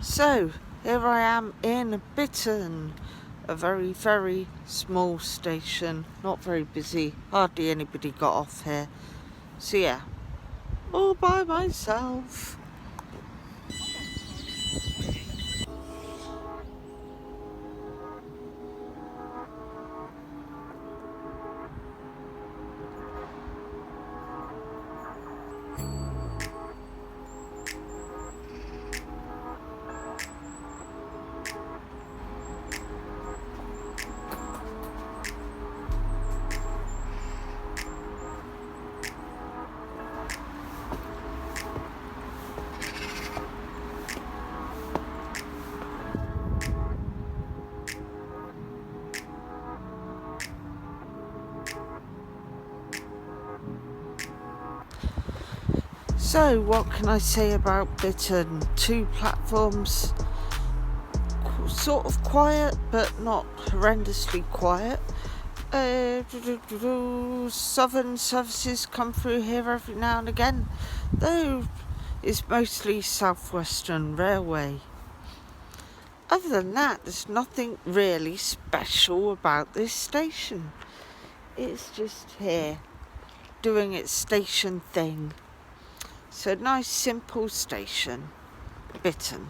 So, here I am in Bitterne, a very, very small station, not very busy, hardly anybody got off here. So yeah, all by myself. So what can I say about Bitterne? Two platforms, sort of quiet but not horrendously quiet. Southern services come through here every now and again, though it's mostly South Western Railway. Other than that, there's nothing really special about this station. It's just here, doing its station thing. So nice simple station, Bitterne.